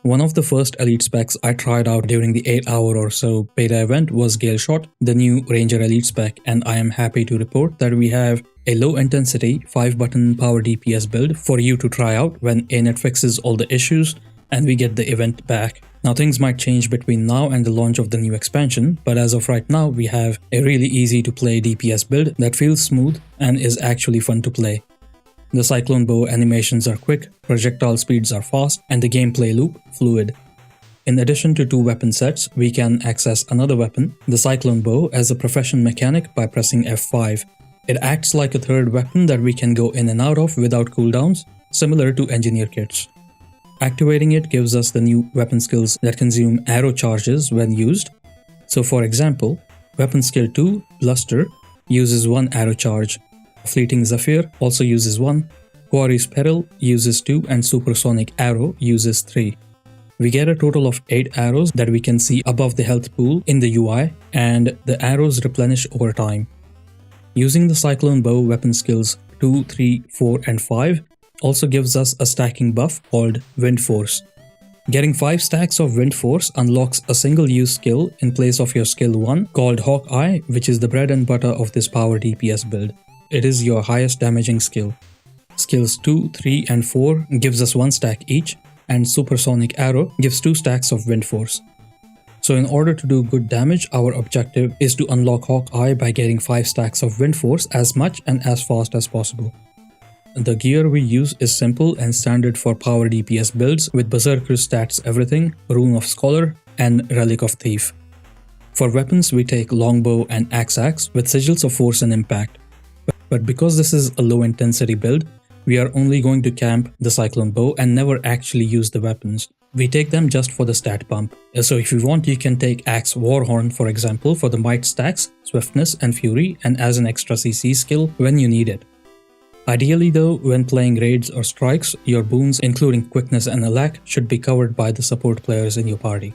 One of the first elite specs I tried out during the 8-hour or so beta event was Galeshot, the new Ranger elite spec, and I am happy to report that we have a low intensity 5-button power DPS build for you to try out when ANET fixes all the issues and we get the event back. Now things might change between now and the launch of the new expansion, but as of right now we have a really easy to play DPS build that feels smooth and is actually fun to play. The Cyclone Bow animations are quick, projectile speeds are fast, and the gameplay loop fluid. In addition to 2 weapon sets, we can access another weapon, the Cyclone Bow, as a profession mechanic by pressing F5. It acts like a third weapon that we can go in and out of without cooldowns, similar to engineer kits. Activating it gives us the new weapon skills that consume arrow charges when used. So for example, weapon skill 2, Bluster, uses 1 arrow charge. Fleeting Zephyr also uses 1, Quarry's Peril uses 2, and Supersonic Arrow uses 3. We get a total of 8 arrows that we can see above the health pool in the UI, and the arrows replenish over time. Using the Cyclone Bow weapon skills 2, 3, 4, and 5 also gives us a stacking buff called Wind Force. Getting 5 stacks of Wind Force unlocks a single-use skill in place of your skill 1 called Hawkeye, which is the bread and butter of this power DPS build. It is your highest damaging skill. Skills 2, 3, and 4 gives us 1 stack each, and Supersonic Arrow gives 2 stacks of Wind Force. So in order to do good damage, our objective is to unlock Hawkeye by getting 5 stacks of Wind Force as much and as fast as possible. The gear we use is simple and standard for power DPS builds with Berserker stats everything, Rune of Scholar, and Relic of Thief. For weapons, we take Longbow and Axe with sigils of force and impact. But because this is a low intensity build, we are only going to camp the Cyclone Bow and never actually use the weapons. We take them just for the stat bump. So if you want, you can take Axe Warhorn for example for the might stacks, swiftness and fury, and as an extra CC skill when you need it. Ideally though, when playing raids or strikes, your boons including quickness and alack should be covered by the support players in your party.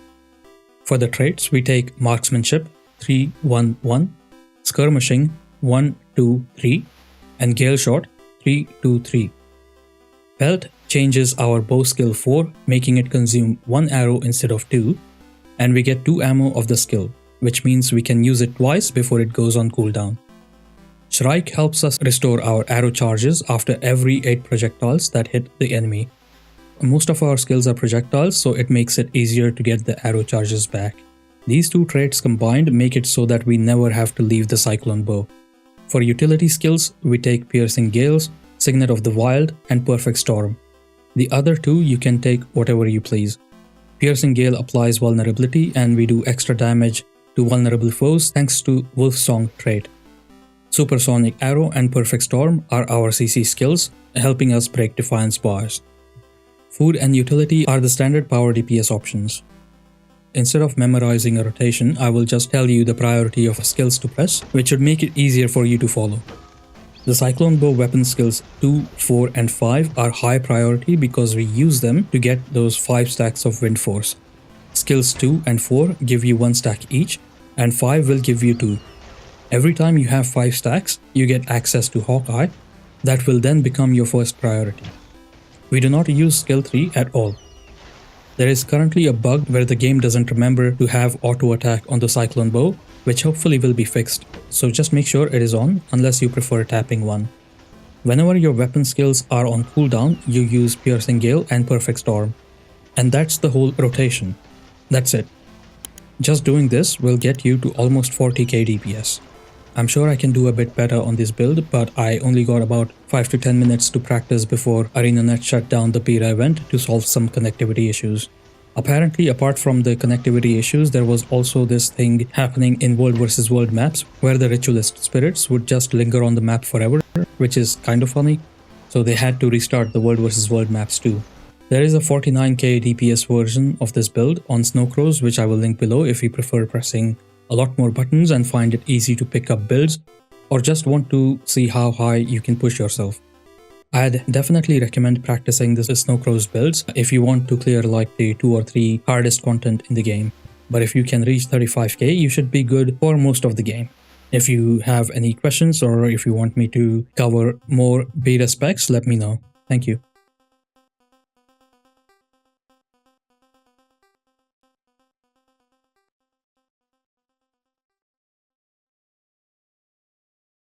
For the traits, we take Marksmanship 3, 1, 1, Skirmishing 1, 2, 3, and Galeshot 3, 2, 3. Pelt changes our bow skill 4, making it consume 1 arrow instead of 2, and we get 2 ammo of the skill, which means we can use it twice before it goes on cooldown. Shrike helps us restore our arrow charges after every 8 projectiles that hit the enemy. Most of our skills are projectiles, so it makes it easier to get the arrow charges back. These 2 traits combined make it so that we never have to leave the Cyclone Bow. For utility skills, we take Piercing Gales, Signet of the Wild, and Perfect Storm. The other 2 you can take whatever you please. Piercing Gale applies vulnerability and we do extra damage to vulnerable foes thanks to Wolfsong trait. Supersonic Arrow and Perfect Storm are our CC skills, helping us break Defiance bars. Food and Utility are the standard power DPS options. Instead of memorizing a rotation, I will just tell you the priority of skills to press, which should make it easier for you to follow. The Cyclone Bow weapon skills 2, 4, and 5 are high priority because we use them to get those 5 stacks of Wind Force. Skills 2 and 4 give you 1 stack each, and 5 will give you 2. Every time you have 5 stacks, you get access to Hawkeye, that will then become your first priority. We do not use skill 3 at all. There is currently a bug where the game doesn't remember to have auto attack on the Cyclone Bow, which hopefully will be fixed, so just make sure it is on unless you prefer tapping one. Whenever your weapon skills are on cooldown, you use Piercing Gale and Perfect Storm. And that's the whole rotation. That's it. Just doing this will get you to almost 40k DPS. I'm sure I can do a bit better on this build, but I only got about 5 to 10 minutes to practice before ArenaNet shut down the beta event to solve some connectivity issues. Apparently, apart from the connectivity issues, there was also this thing happening in World vs. World maps where the Ritualist spirits would just linger on the map forever, which is kind of funny, so they had to restart the World vs. World maps too. There is a 49k DPS version of this build on SnowCrows, which I will link below if you prefer pressing a lot more buttons and find it easy to pick up builds, or just want to see how high you can push yourself. I'd definitely recommend practicing the SnowCrows builds if you want to clear like the 2 or 3 hardest content in the game. But if you can reach 35k, you should be good for most of the game. If you have any questions or if you want me to cover more beta specs, let me know. Thank you.